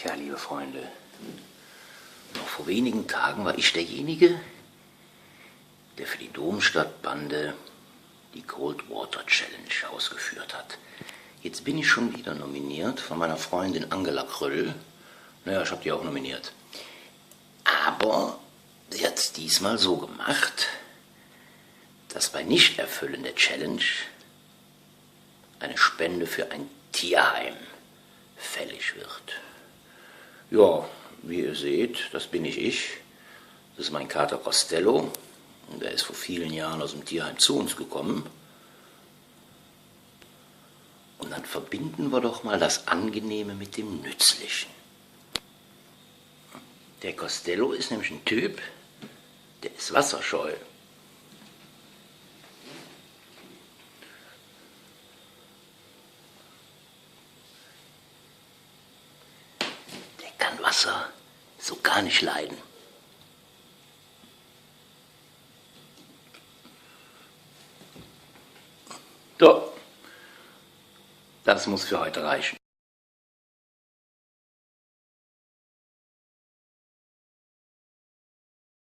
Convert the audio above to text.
Tja, liebe Freunde, noch vor wenigen Tagen war ich derjenige, der für die Domstadtbande die Cold Water Challenge ausgeführt hat. Jetzt bin ich schon wieder nominiert von meiner Freundin Angela Kröll. Naja, ich habe die auch nominiert. Aber sie hat es diesmal so gemacht, dass bei Nichterfüllen der Challenge eine Spende für ein Tierheim fällig wird. Ja, wie ihr seht, das bin nicht ich. Das ist mein Kater Costello. Der ist vor vielen Jahren aus dem Tierheim zu uns gekommen. Und dann verbinden wir doch mal das Angenehme mit dem Nützlichen. Der Costello ist nämlich ein Typ, der ist wasserscheu. Der kann Wasser so gar nicht leiden. So, das muss für heute reichen.